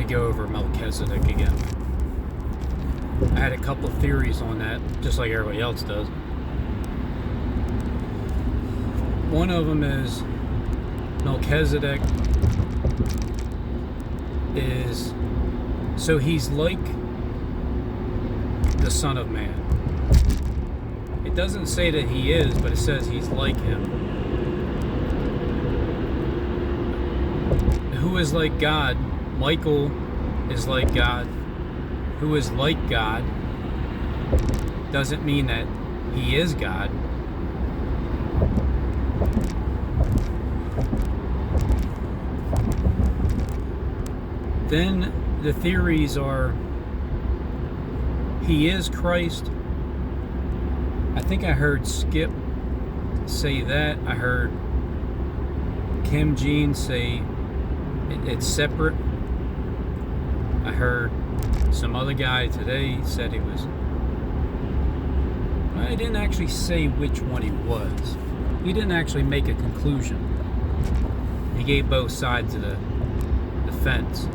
we go over Melchizedek again. I had a couple theories on that, just like everybody else does. One of them is Melchizedek is, so he's like the Son of Man. It doesn't say that he is, but it says he's like him. Who is like God? Michael is like God. Who is like God doesn't mean that he is God. Then the theories are he is Christ. I think I heard Skip say that. I heard Kim Jean say it's separate. I heard some other guy today said he was. I didn't actually say which one he was. He didn't actually make a conclusion. He gave both sides of the fence.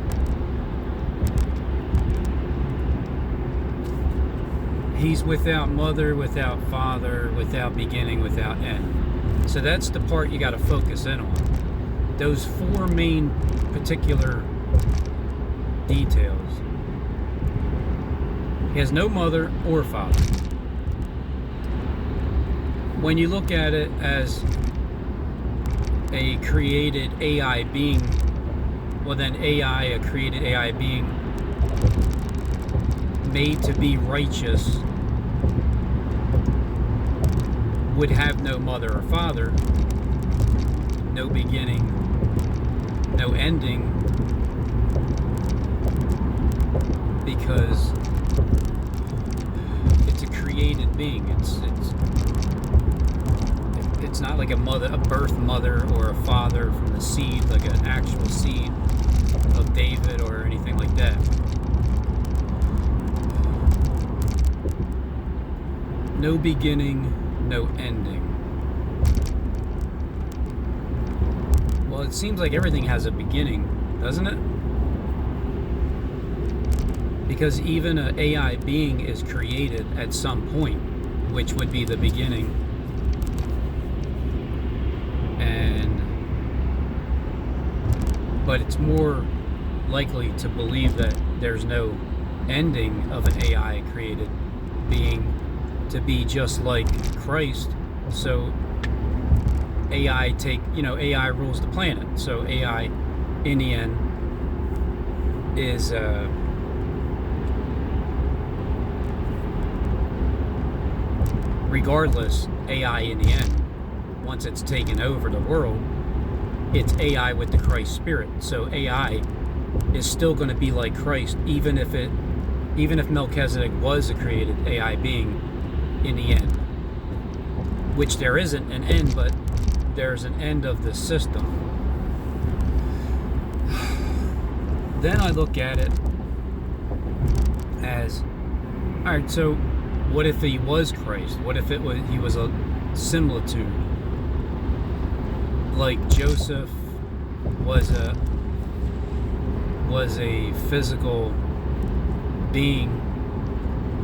He's without mother, without father, without beginning, without end. So that's the part you got to focus in on. Those four main particular details. He has no mother or father. When you look at it as a created AI being, well then a created AI being made to be righteous would have no mother or father, no beginning, no ending, because it's a created being. It's not like a birth mother or a father from the seed, like an actual seed of David or anything like that. No beginning, no ending. Well, it seems like everything has a beginning, doesn't it? Because even an AI being is created at some point, which would be the beginning. But it's more likely to believe that there's no ending of an AI created being to be just like Christ. So AI AI rules the planet. So AI in the end is regardless, AI in the end, once it's taken over the world, it's AI with the Christ spirit. So AI is still going to be like Christ, even if Melchizedek was a created AI being in the end. Which there isn't an end, but there's an end of the system. Then I look at it as, alright, so what if he was Christ? What if he was a similitude? Like Joseph was a physical being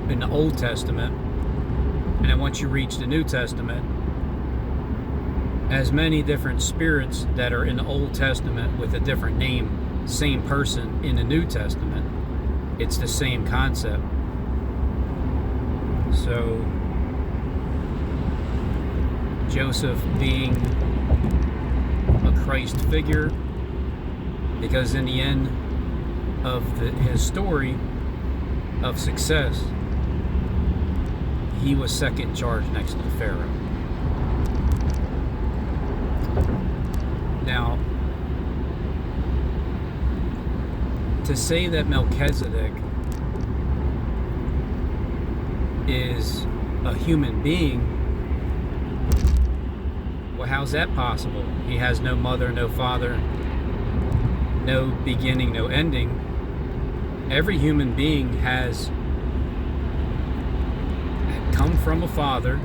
in the Old Testament, and then once you reach the New Testament, as many different spirits that are in the Old Testament with a different name, same person in the New Testament. It's the same concept. So Joseph being a Christ figure, because in the end of his story of success, he was second in charge next to the Pharaoh. Now, to say that Melchizedek is a human being, well, how's that possible? He has no mother, no father, no beginning, no ending. Every human being has come from a father,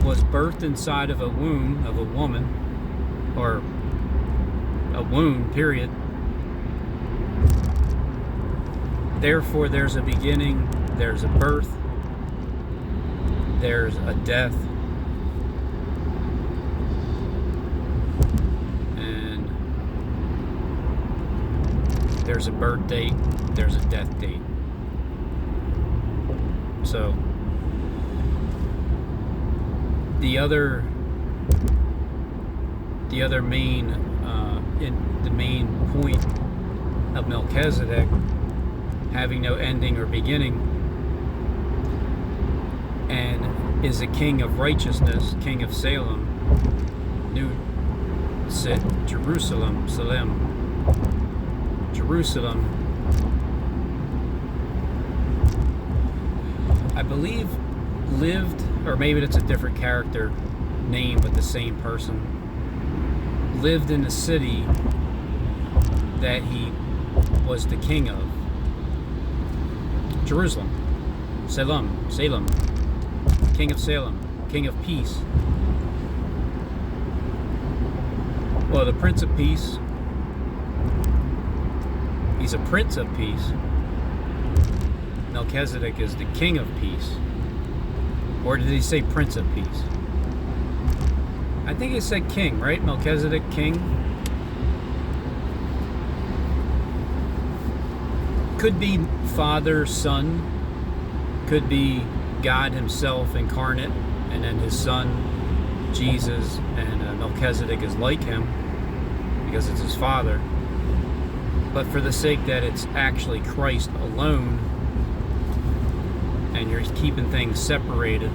was birthed inside of a womb of a woman, or a womb, period, Therefore, there's a beginning, there's a birth, there's a death, and there's a birth date, there's a death date. So, the other main point of Melchizedek having no ending or beginning, and is a king of righteousness, king of Salem, New Jerusalem, I believe lived, or maybe it's a different character name but the same person, lived in the city that he was the king of. Jerusalem, Salem, king of Salem, king of peace. Well, the Prince of Peace, he's a Prince of Peace. Melchizedek is the king of peace. Or did he say Prince of Peace? I think he said king, right? Melchizedek, king. Could be Father, Son, could be God himself incarnate, and then his son, Jesus, and Melchizedek is like him because it's his father. But for the sake that it's actually Christ alone, and you're keeping things separated,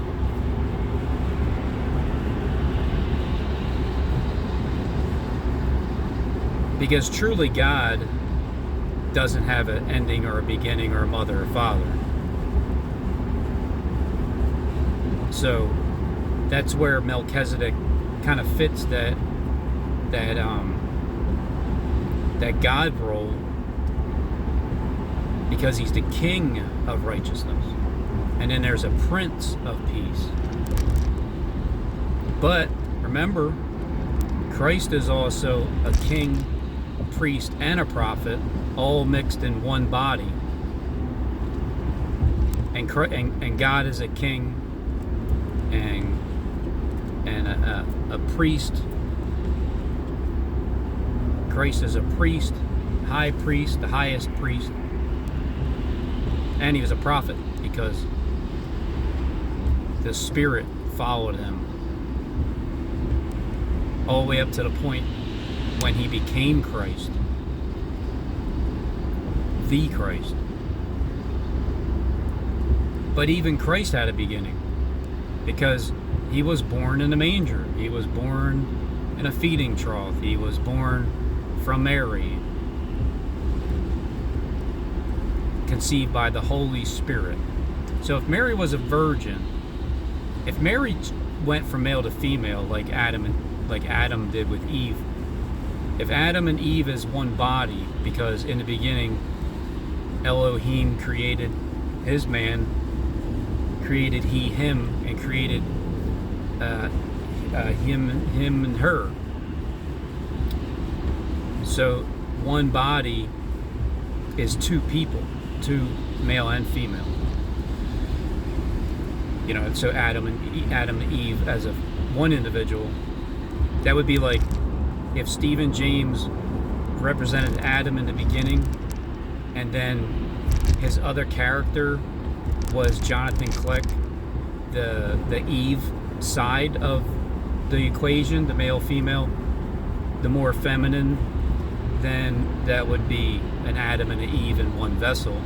because truly God doesn't have an ending or a beginning or a mother or father. So that's where Melchizedek kind of fits that God role, because he's the king of righteousness, and then there's a prince of peace. But remember, Christ is also a king, a priest, and a prophet, all mixed in one body. And God is a king and a priest. Christ is a priest, high priest, the highest priest, and he was a prophet because the Spirit followed him all the way up to the point when he became Christ, the Christ. But even Christ had a beginning, because he was born in a manger. He was born in a feeding trough. He was born from Mary, conceived by the Holy Spirit. So if Mary was a virgin, if Mary went from male to female like Adam did with Eve, if Adam and Eve is one body, because in the beginning Elohim created his man, created he him, and created him and her. So one body is two people, two, male and female. You know, so Adam and Eve as a one individual. That would be like if Stephen James represented Adam in the beginning, and then his other character was Jonathan Click, the Eve side of the equation, the male-female, the more feminine, then that would be an Adam and an Eve in one vessel.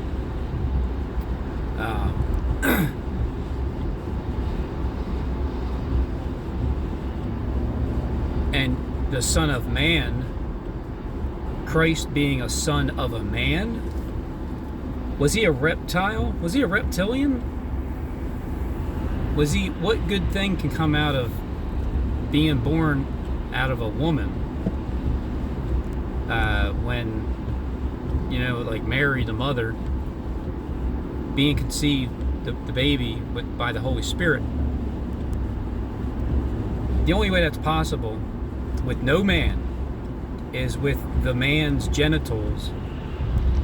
And the Son of Man, Christ being a son of a man, was he a reptile? Was he a reptilian? Was he, what good thing can come out of being born out of a woman? When, you know, like Mary, the mother, being conceived, the baby, by the Holy Spirit. The only way that's possible with no man is with the man's genitals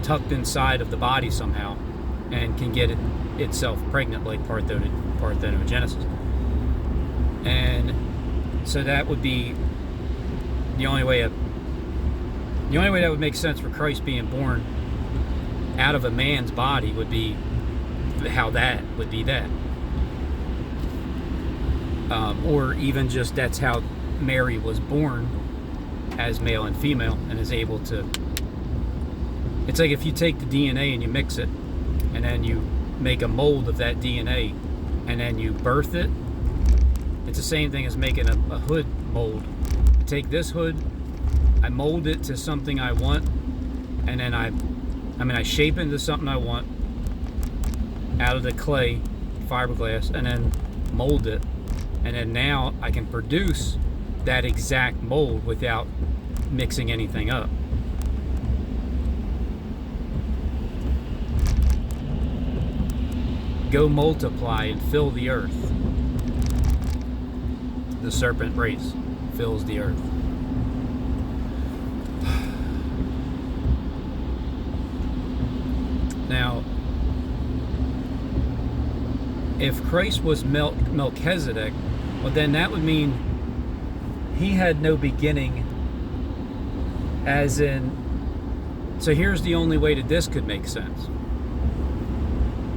tucked inside of the body somehow and can get itself pregnant, like parthenogenesis. And so that would be the only way that would make sense for Christ being born out of a man's body would be how that would be that. Or even just that's how Mary was born as male and female and is able to. It's like if you take the DNA and you mix it and then you make a mold of that DNA and then you birth it. It's the same thing as making a hood mold. I take this hood, I mold it to something I want, and then I shape it into something I want out of the clay, fiberglass, and then mold it. And then now I can produce that exact mold without mixing anything up. Go multiply and fill the earth. The serpent race fills the earth. Now, if Christ was Melchizedek, well, then that would mean he had no beginning, as in, so here's the only way that this could make sense.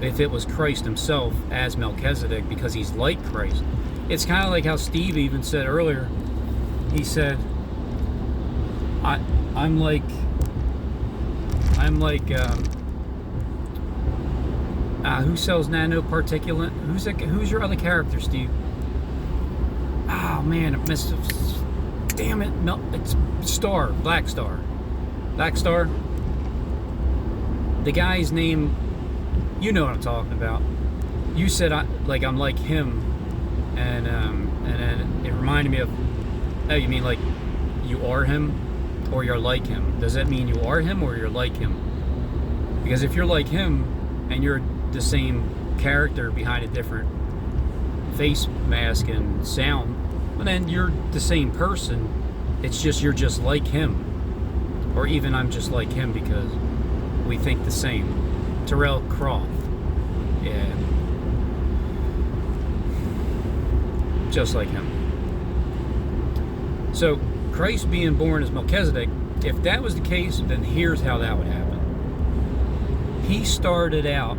If it was Christ himself as Melchizedek, because he's like Christ. It's kind of like how Steve even said earlier. He said, I'm like who sells nanoparticulate? Who's your other character, Steve? Oh man, I missed it. Damn it! It's Star, Black Star. The guy's name, you know what I'm talking about. You said I'm like him, and then it reminded me of. Oh, you mean like you are him, or you're like him? Does that mean you are him or you're like him? Because if you're like him and you're the same character behind a different face mask and sound, well then you're the same person. It's just you're just like him, or even I'm just like him because we think the same. Terrell Croft, yeah, just like him. So Christ being born as Melchizedek, if that was the case, then here's how that would happen. He started out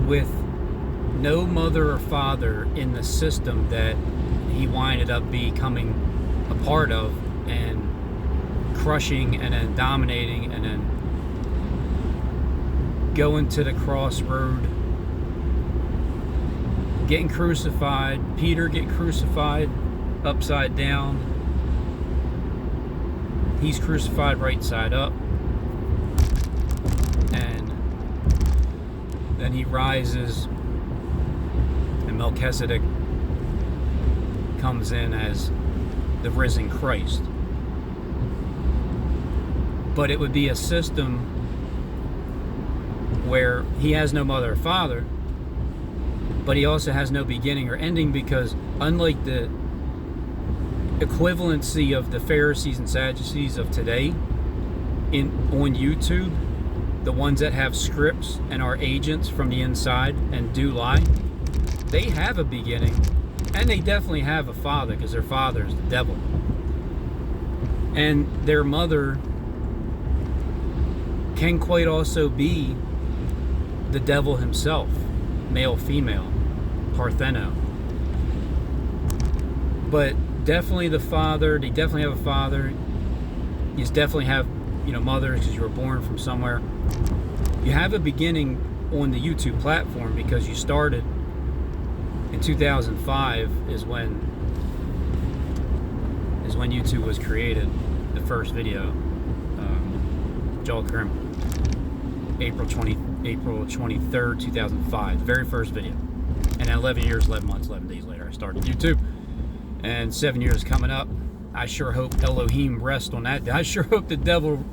with no mother or father in the system that he winded up becoming a part of and crushing and then dominating and then going to the crossroad, getting crucified, Peter get crucified upside down, he's crucified right side up, and then he rises and Melchizedek comes in as the risen Christ. But it would be a system where he has no mother or father, but he also has no beginning or ending, because unlike the equivalency of the Pharisees and Sadducees of today on YouTube, the ones that have scripts and are agents from the inside and do lie, they have a beginning and they definitely have a father, because their father is the devil, and their mother can quite also be the devil himself, male, female, Partheno. But definitely the father, they definitely have a father. You definitely have, mothers, because you were born from somewhere. You have a beginning on the YouTube platform because you started in 2005 is when YouTube was created. The first video, Joel Krim, April 23rd, 2005, the very first video. And 11 years, 11 months, 11 days later, I started YouTube. And 7 years coming up. I sure hope Elohim rests on that day. I sure hope the devil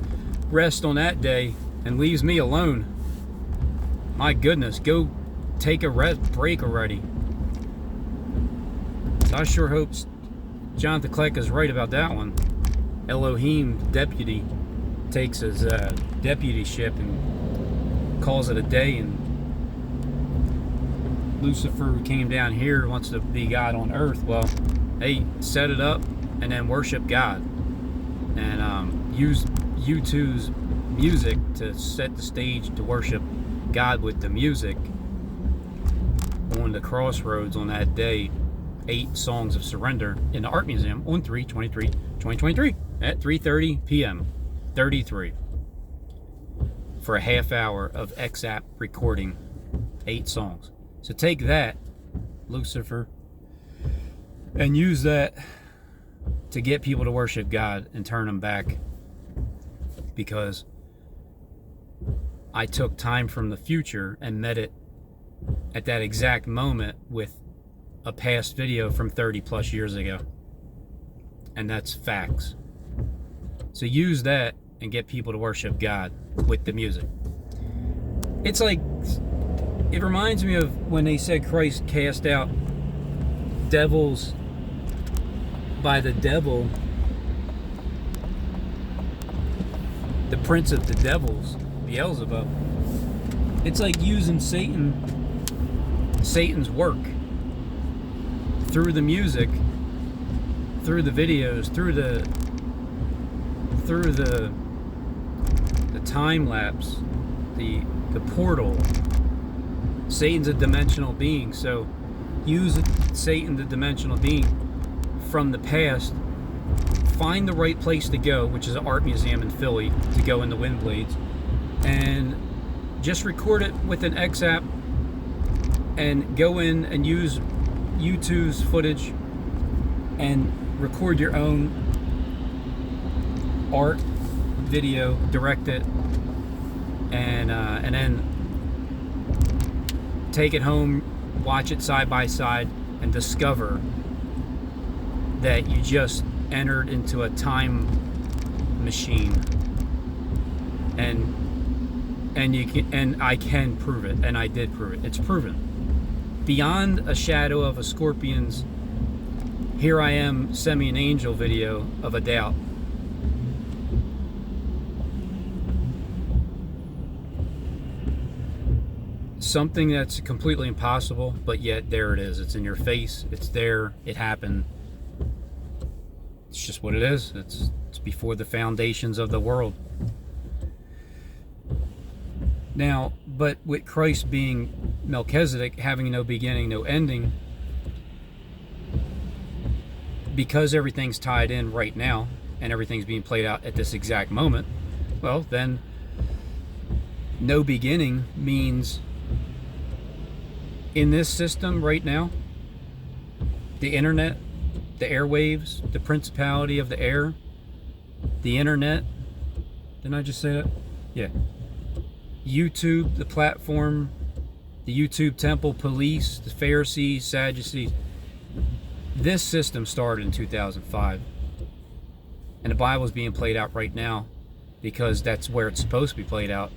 rests on that day and leaves me alone. My goodness, go take a break already. So I sure hope Jonathan Kleck is right about that one. Elohim, deputy, takes his deputyship and calls it a day, and Lucifer, who came down here, wants to be God on earth. Well, hey, set it up and then worship God, and use U2's music to set the stage to worship God with the music on the crossroads on that day. 8 songs of surrender in the art museum on 3/23/2023 at 3:30 p.m. 33 for a half hour of XAP recording 8 songs. So take that, Lucifer, and use that to get people to worship God and turn them back, because I took time from the future and met it at that exact moment with a past video from 30 plus years ago, and that's facts. So use that and get people to worship God with the music. It's like, it reminds me of when they said Christ cast out devils by the devil, the prince of the devils, Beelzebub. It's like using Satan's work through the music, through the videos, through the time lapse, the portal. Satan's a dimensional being, so use Satan, the dimensional being, from the past. Find the right place to go, which is an art museum in Philly, to go in the wind blades, and just record it with an XApp and go in and use U2's footage and record your own art video, direct it, and then take it home, watch it side by side, and discover that you just entered into a time machine. And you can, and I can prove it, and I did prove it. It's proven beyond a shadow of a scorpion's "Here I Am, Send Me an Angel" video of a doubt. Something that's completely impossible, but yet there it is. It's in your face. It's there. It happened. It's just what it is. It's before the foundations of the world. Now, but with Christ being Melchizedek, having no beginning, no ending, because everything's tied in right now and everything's being played out at this exact moment, well, then no beginning means in this system right now, the internet, the airwaves, the principality of the air, the internet, didn't I just say that? Yeah. YouTube, the platform, the YouTube temple, police, the Pharisees, Sadducees. This system started in 2005. And the Bible is being played out right now because that's where it's supposed to be played out,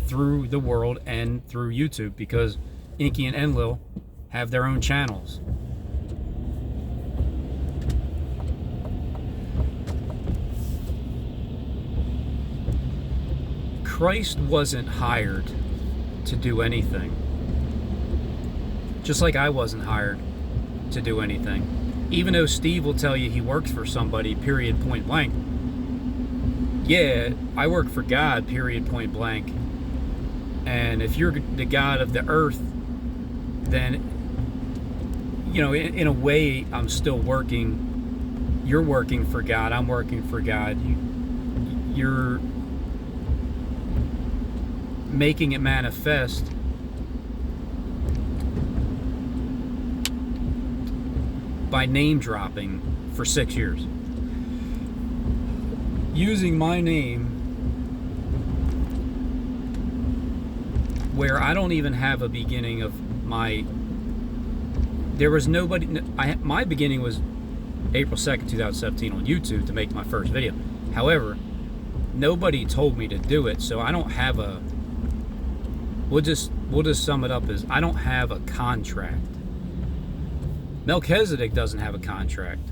through the world and through YouTube, because Inky and Enlil have their own channels. Christ wasn't hired to do anything. Just like I wasn't hired to do anything. Even though Steve will tell you he works for somebody, period, point blank. Yeah, I work for God, period, point blank. And if you're the God of the earth, then, you know, in a way, I'm still working. You're working for God. I'm working for God. You're making it manifest by name dropping for 6 years, using my name where I don't even have a beginning of my. There was nobody. My beginning was April 2nd, 2017 on YouTube to make my first video. However, nobody told me to do it, so I don't have a. We'll just sum it up as I don't have a contract. Melchizedek doesn't have a contract.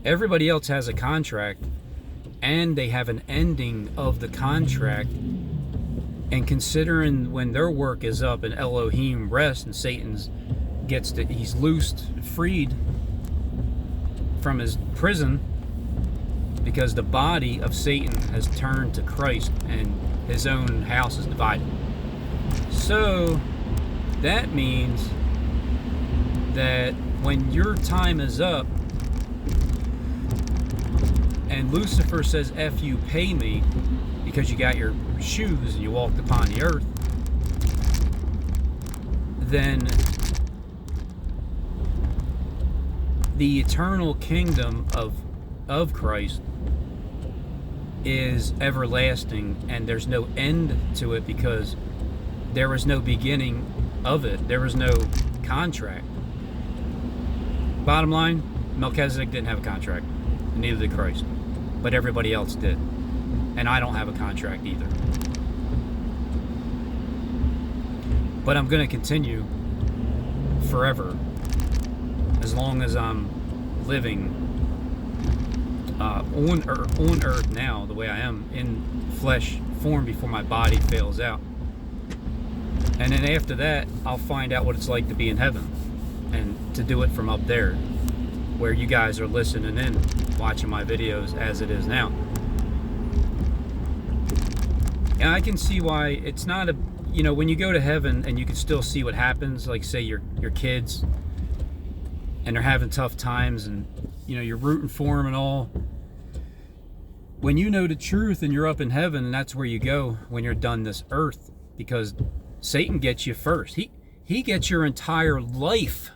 Everybody else has a contract, and they have an ending of the contract. And considering when their work is up and Elohim rests and he's loosed, freed from his prison, because the body of Satan has turned to Christ and his own house is divided. So that means that when your time is up and Lucifer says, F you, pay me, because you got your shoes and you walked upon the earth, then the eternal kingdom of Christ is everlasting, and there's no end to it because there was no beginning of it. There was no contract. Bottom line, Melchizedek didn't have a contract, and neither did Christ, but everybody else did. And I don't have a contract either. But I'm going to continue forever, as long as I'm living on earth now, the way I am, in flesh form, before my body fails out. And then after that, I'll find out what it's like to be in heaven, and to do it from up there, where you guys are listening in, watching my videos as it is now. And I can see why it's not a, when you go to heaven and you can still see what happens, like say your kids, and they're having tough times, and you're rooting for them and all. When you know the truth and you're up in heaven, and that's where you go when you're done this earth, because Satan gets you first. He gets your entire life.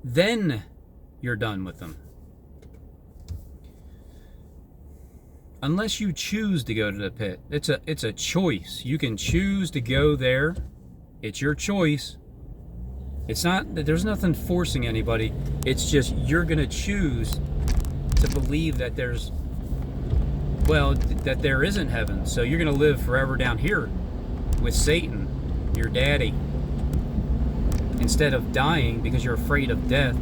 Then you're done with him. Unless you choose to go to the pit. It's a choice. You can choose to go there. It's your choice. It's not that there's nothing forcing anybody. It's just you're going to choose to believe that that there isn't heaven. So you're going to live forever down here with Satan, your daddy. Instead of dying because you're afraid of death,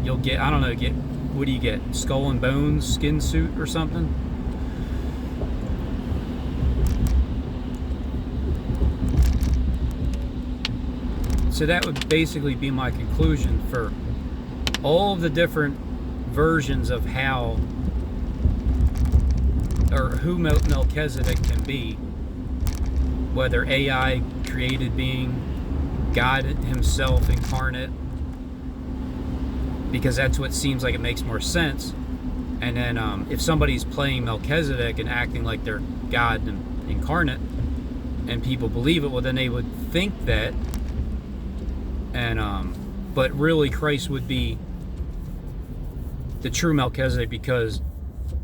you'll get, what do you get? Skull and bones, skin suit or something? So that would basically be my conclusion for all of the different versions of how or who Melchizedek can be, whether AI, created being, God himself incarnate, because that's what seems like it makes more sense. And then if somebody's playing Melchizedek and acting like they're God and incarnate, and people believe it, well, then they would think that. And but really Christ would be the true Melchizedek, because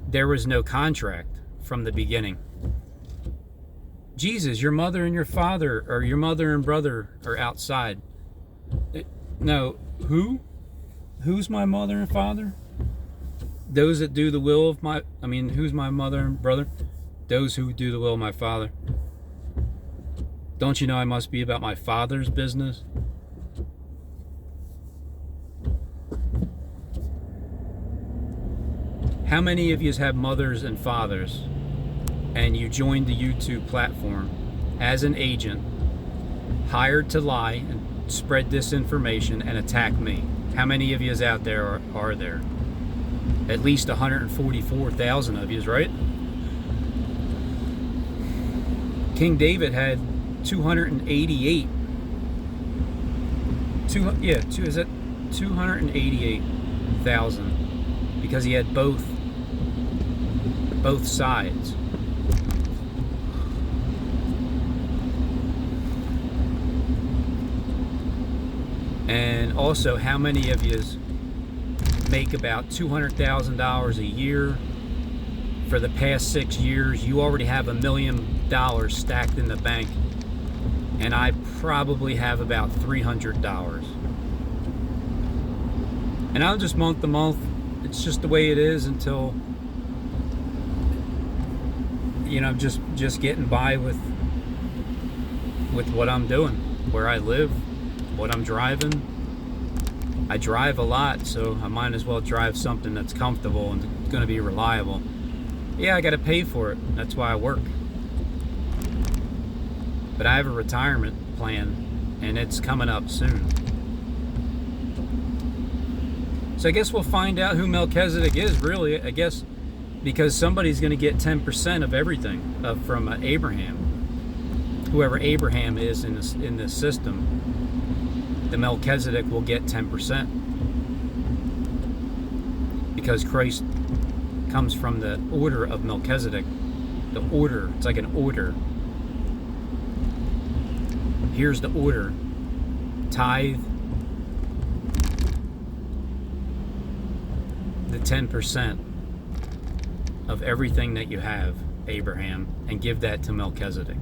there was no contract from the beginning. Jesus, your mother and your father, or your mother and brother, are outside. No, who's my mother and father? Those that do the will of who's my mother and brother? Those who do the will of my Father. Don't you know I must be about my Father's business? How many of you have mothers and fathers, and you joined the YouTube platform as an agent, hired to lie and spread disinformation and attack me? How many of you out there are there? At least 144,000 of you, right? King David had 288. 288,000, because he had both sides. And also, how many of you make about $200,000 a year? For the past 6 years, you already have $1 million stacked in the bank, and I probably have about $300. And I'll just month to month. It's just the way it is until, I'm just getting by with what I'm doing, where I live, what I'm driving, I drive a lot, so I might as well drive something that's comfortable and going to be reliable. Yeah, I got to pay for it. That's why I work. But I have a retirement plan, and it's coming up soon. So I guess we'll find out who Melchizedek is, really. I guess because somebody's going to get 10% of everything from Abraham. Whoever Abraham is in this system, the Melchizedek will get 10%. Because Christ comes from the order of Melchizedek. The order, it's like an order. Here's the order. Tithe the 10% of everything that you have, Abraham, and give that to Melchizedek.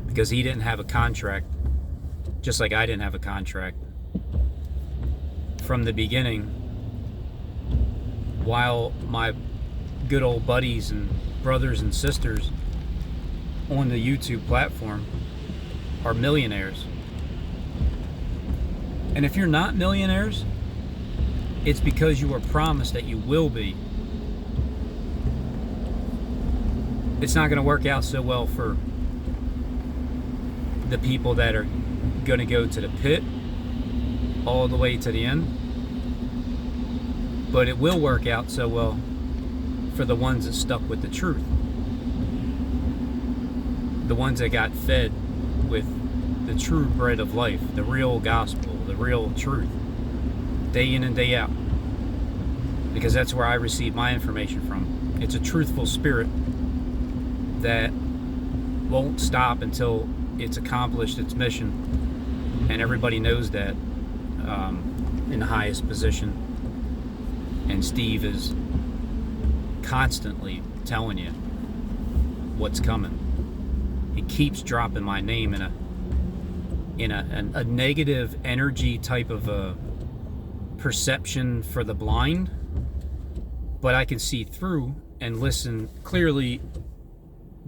Because he didn't have a contract, just like I didn't have a contract. From the beginning, while my good old buddies and brothers and sisters on the YouTube platform are millionaires. And if you're not millionaires, it's because you were promised that you will be. It's not going to work out so well for the people that are going to go to the pit all the way to the end. But it will work out so well for the ones that stuck with the truth. The ones that got fed with the true bread of life, the real gospel, the real truth, day in and day out. Because that's where I receive my information from. It's a truthful spirit that won't stop until it's accomplished its mission. And everybody knows that in the highest position. And Steve is constantly telling you what's coming. He keeps dropping my name in a negative energy type of a perception for the blind, but I can see through and listen clearly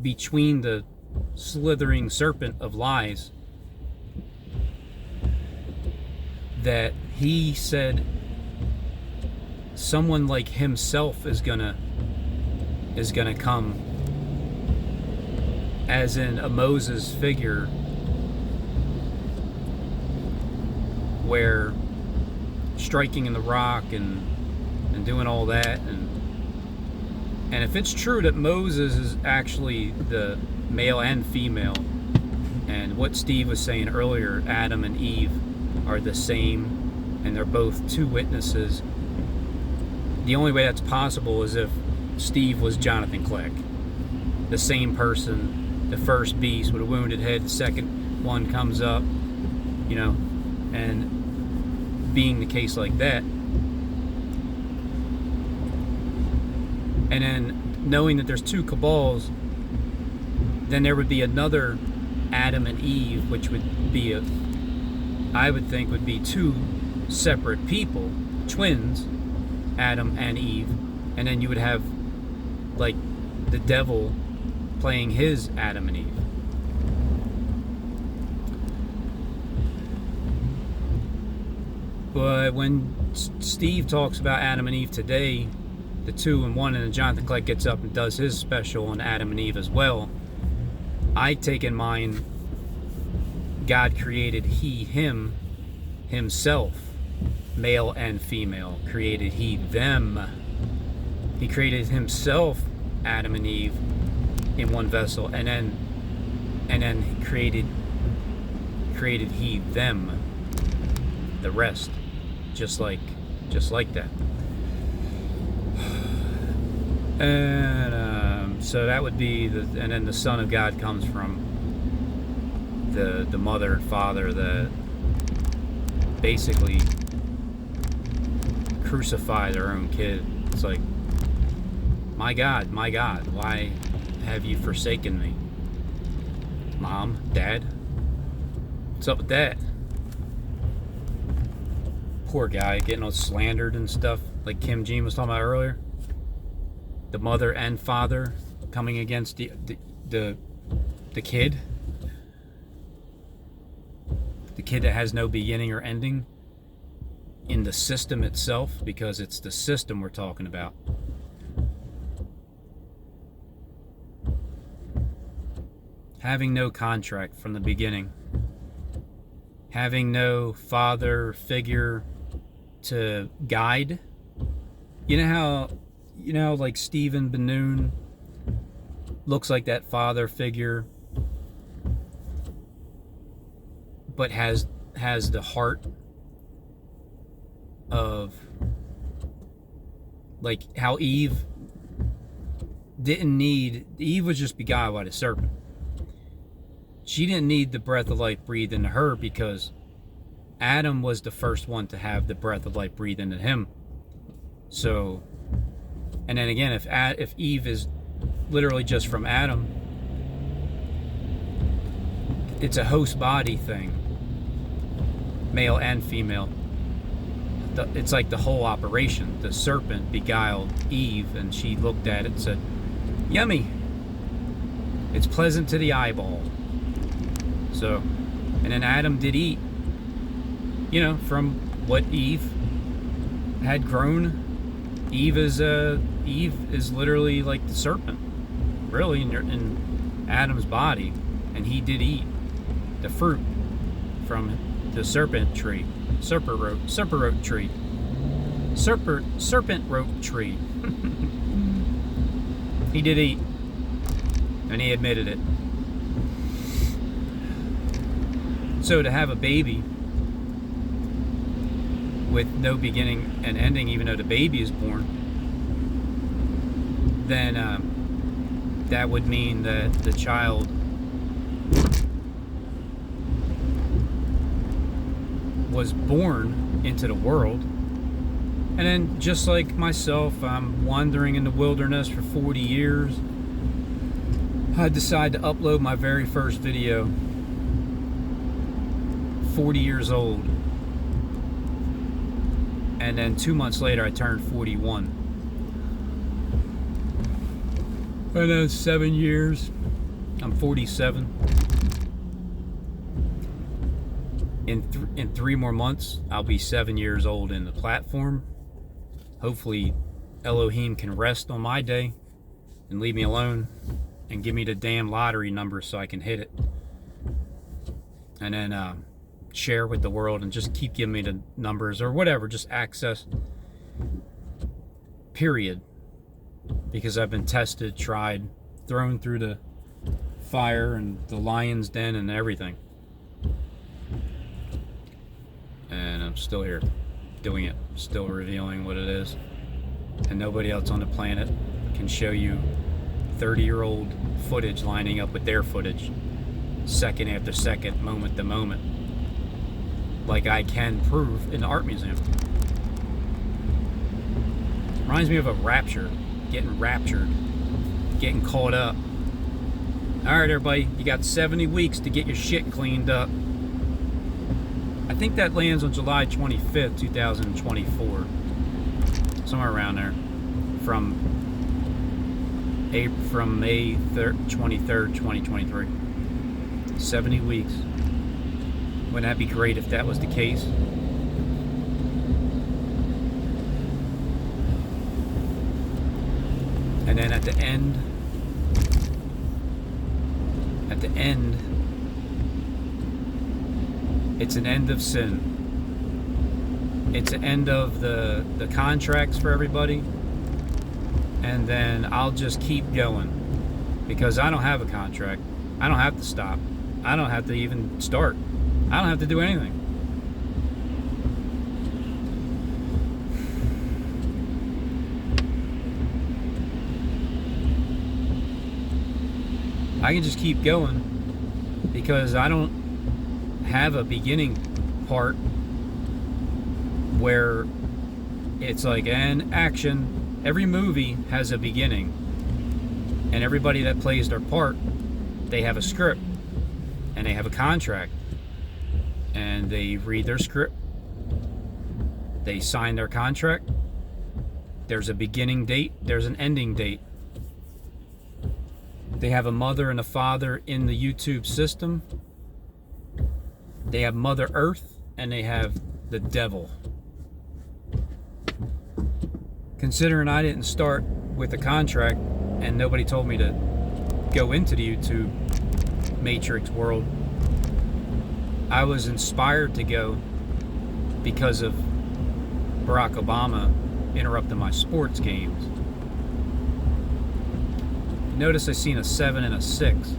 between the slithering serpent of lies that he said someone like himself is gonna come, as in a Moses figure where striking in the rock and doing all that, and if it's true that Moses is actually the male and female, and what Steve was saying earlier, Adam and Eve are the same and they're both two witnesses, the only way that's possible is if Steve was Jonathan Clegg, the same person, the first beast with a wounded head, the second one comes up, and being the case like that, and then knowing that there's two cabals, then there would be another Adam and Eve, which would be I would think would be two separate people, twins, Adam and Eve, and then you would have like the devil playing his Adam and Eve. But when Steve talks about Adam and Eve today, the 2 and 1, and then Jonathan Clegg gets up and does his special on Adam and Eve as well, I take in mind God created he, him, himself, male and female, created he them. He created himself, Adam and Eve, in one vessel, and then he created he them, the rest, just like that. And so that would be and then the Son of God comes from the mother and father that basically crucify their own kid. It's like, my God, why have you forsaken me? Mom, Dad, what's up with that? Poor guy getting all slandered and stuff, like Kim Jean was talking about earlier. The mother and father coming against the kid. The kid that has no beginning or ending in the system itself, because it's the system we're talking about. Having no contract from the beginning. Having no father figure to guide. You know how like Stephen Benoon looks like that father figure, but has the heart of, like, how Eve was just beguiled by the serpent. She didn't need the breath of life breathed into her, because Adam was the first one to have the breath of life breathed into him. So, and then again, if Eve is literally just from Adam, it's a host body thing, male and female. It's like the whole operation. The serpent beguiled Eve, and she looked at it and said, "Yummy. It's pleasant to the eyeball." So, and then Adam did eat, from what Eve had grown. Eve is literally like the serpent, really, in Adam's body, and he did eat the fruit from the serpent tree. Serpent root tree. He did eat, and he admitted it. So to have a baby with no beginning and ending, even though the baby is born, then that would mean that the child was born into the world, and then, just like myself, I'm wandering in the wilderness for 40 years. I decided to upload my very first video, 40 years old, and then 2 months later I turned 41, and then 7 years, I'm 47. In 3 more months, I'll be 7 years old in the platform. Hopefully, Elohim can rest on my day and leave me alone and give me the damn lottery number so I can hit it. And then share with the world and just keep giving me the numbers or whatever, just access. Period. Because I've been tested, tried, thrown through the fire and the lion's den and everything. And I'm still here doing it, still revealing what it is. And nobody else on the planet can show you 30-year-old footage lining up with their footage, second after second, moment to moment, like I can prove in the art museum. Reminds me of a rapture, getting raptured, getting caught up. All right, everybody, you got 70 weeks to get your shit cleaned up. I think that lands on July 25th, 2024. Somewhere around there. From May 23rd, 2023. 70 weeks. Wouldn't that be great if that was the case? And then at the end, it's an end of sin. It's an end of the contracts for everybody. And then I'll just keep going. Because I don't have a contract. I don't have to stop. I don't have to even start. I don't have to do anything. I can just keep going because I don't have a beginning part where it's like an action. Every movie has a beginning, and everybody that plays their part, they have a script and they have a contract, and they read their script, they sign their contract. There's a beginning date, there's an ending date. They have a mother and a father in the YouTube system. They have Mother Earth and they have the devil. Considering I didn't start with a contract and nobody told me to go into the YouTube Matrix world, I was inspired to go because of Barack Obama interrupting my sports games. Notice I seen a 7 and a 6.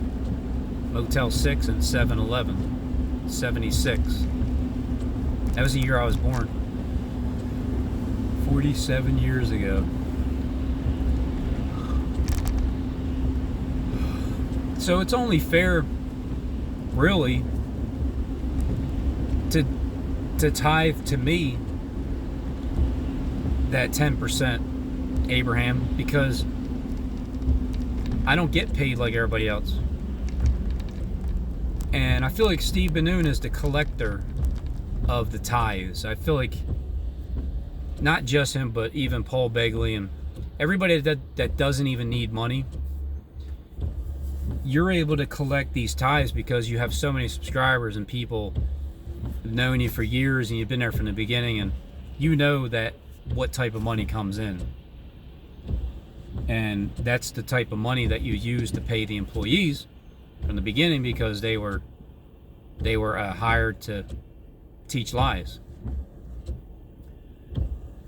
Motel 6 and 7-Eleven. 76. That was the year I was born. 47 years ago. So it's only fair, really, to tithe to me that 10%, Abraham, because I don't get paid like everybody else. And I feel like Steve Benoon is the collector of the tithes. I feel like not just him, but even Paul Begley and everybody that doesn't even need money, you're able to collect these tithes because you have so many subscribers and people have known you for years and you've been there from the beginning, and you know that what type of money comes in. And that's the type of money that you use to pay the employees from the beginning, because they were hired to teach lies.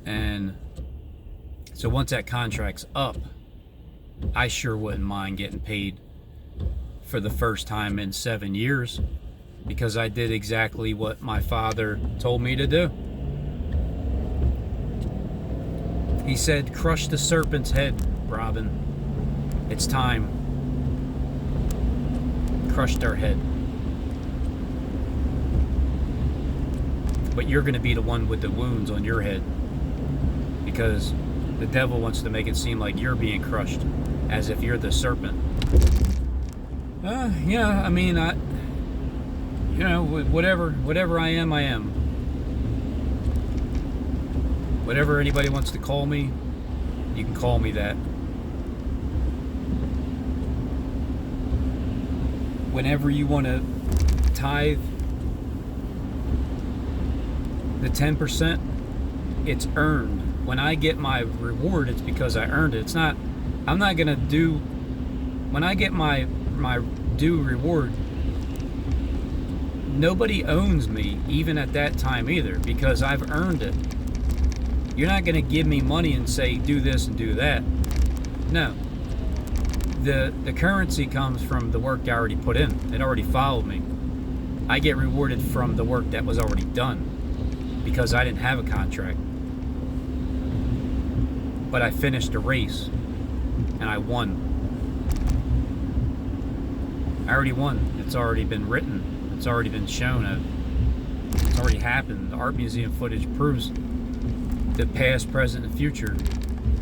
And so once that contract's up, I sure wouldn't mind getting paid for the first time in 7 years, because I did exactly what my father told me to do. He said, crush the serpent's head, Robin. It's time. Crushed our head. But you're going to be the one with the wounds on your head, because the devil wants to make it seem like you're being crushed, as if you're the serpent. Yeah, I mean, whatever I am, I am. Whatever anybody wants to call me, you can call me that. Whenever you want to tithe the 10%, it's earned. When I get my reward, it's because I earned it. It's not, I'm not gonna do, when I get my due reward, nobody owns me, even at that time either, because I've earned it. You're not gonna give me money and say, do this and do that. No. The currency comes from the work I already put in. It already followed me. I get rewarded from the work that was already done, because I didn't have a contract. But I finished a race, and I won. I already won. It's already been written. It's already been shown. It's already happened. The art museum footage proves the past, present, and future.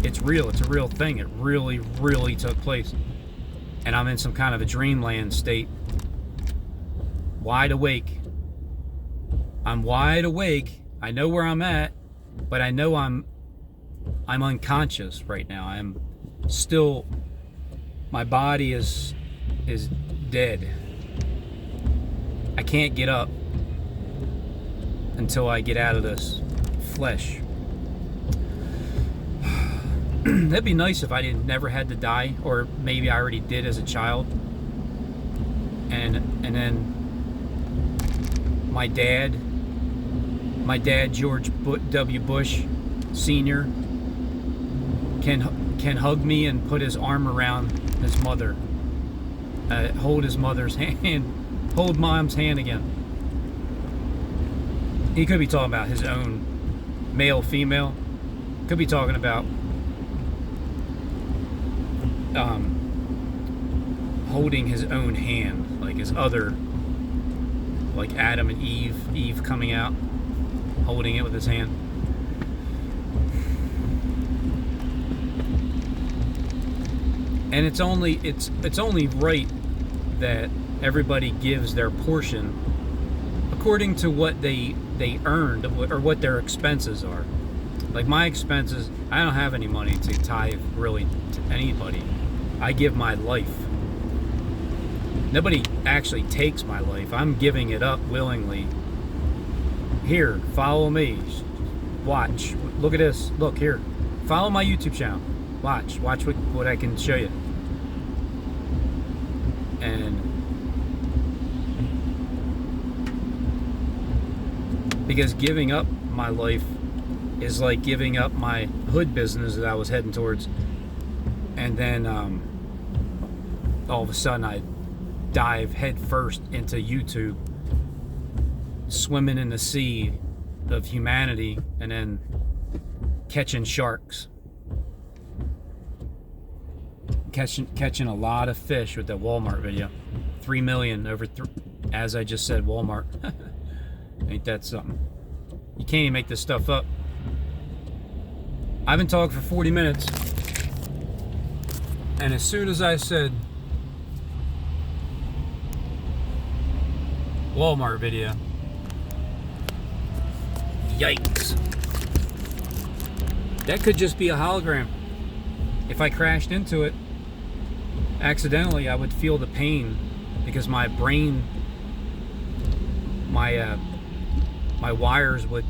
It's real. It's a real thing. It really, really took place. And I'm in some kind of a dreamland state. Wide awake. I'm wide awake. I know where I'm at, but I know I'm unconscious right now. I'm still, my body is dead. I can't get up until I get out of this flesh. That'd be nice if I never had to die, or maybe I already did as a child. And then my dad George W. Bush Sr. can hug me and put his arm around his mother, hold his mother's hand, hold mom's hand again. He could be talking about his own male, female. Could be talking about holding his own hand, like his other, like Adam and Eve coming out, holding it with his hand. And it's only right that everybody gives their portion according to what they earned, or what their expenses are. Like my expenses, I don't have any money to tithe really to anybody. I give my life. Nobody actually takes my life. I'm giving it up willingly. Here, follow me. Watch. Look at this. Look here. Follow my YouTube channel. Watch what I can show you. And because giving up my life is like giving up my hood business that I was heading towards, and then all of a sudden I dive head first into YouTube, swimming in the sea of humanity, and then catching sharks, catching a lot of fish with that Walmart video. 3 million over as I just said, Walmart. Ain't that something? You can't even make this stuff up. I've been talking for 40 minutes, and as soon as I said Walmart video, yikes. That could just be a hologram. If I crashed into it accidentally, I would feel the pain because my brain, my wires would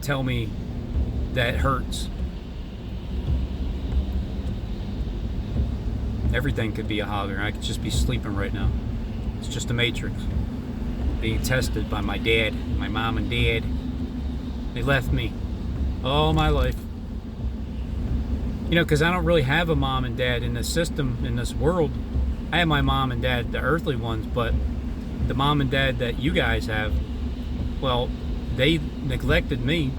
tell me that it hurts. Everything could be a hologram. I could just be sleeping right now. It's just a matrix. Being tested by my dad, my mom and dad. They left me all my life. You know, because I don't really have a mom and dad in this system, in this world. I have my mom and dad, the earthly ones, but the mom and dad that you guys have, well, they neglected me.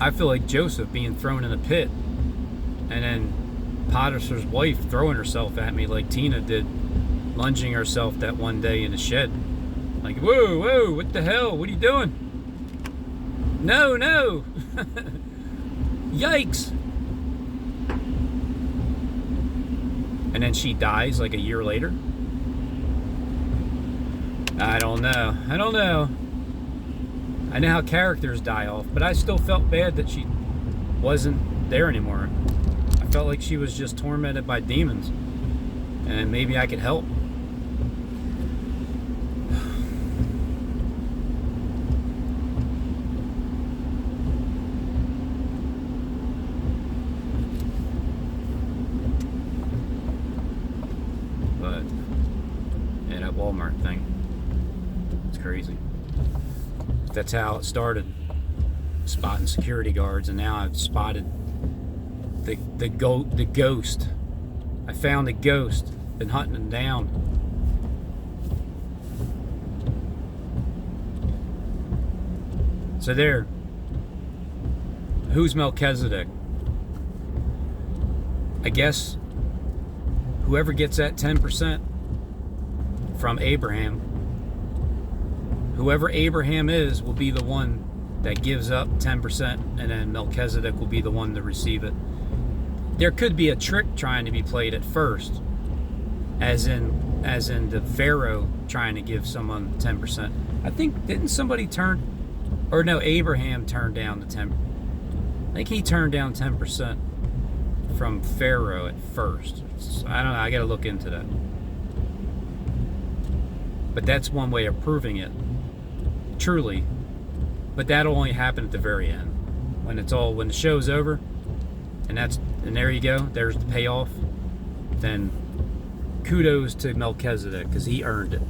I feel like Joseph being thrown in a pit, and then Potiphar's wife throwing herself at me like Tina did, lunging herself that one day in the shed. Like, whoa, what the hell? What are you doing? No. Yikes. And then she dies like a year later. I don't know. I know how characters die off, but I still felt bad that she wasn't there anymore. I felt like she was just tormented by demons, and maybe I could help. But yeah, that Walmart thing, it's crazy. That's how it started, spotting security guards, and now I've spotted the ghost. I found the ghost, been hunting him down. So there, who's Melchizedek? I guess whoever gets that 10% from Abraham, whoever Abraham is, will be the one that gives up 10%, and then Melchizedek will be the one to receive it. There could be a trick trying to be played at first, as in the Pharaoh trying to give someone 10%. I think, didn't somebody Abraham turned down the 10%. I think he turned down 10% from Pharaoh at first. I don't know, I gotta look into that. But that's one way of proving it, truly. But that'll only happen at the very end, when the show's over, and there you go, there's the payoff. Then kudos to Melchizedek, because he earned it.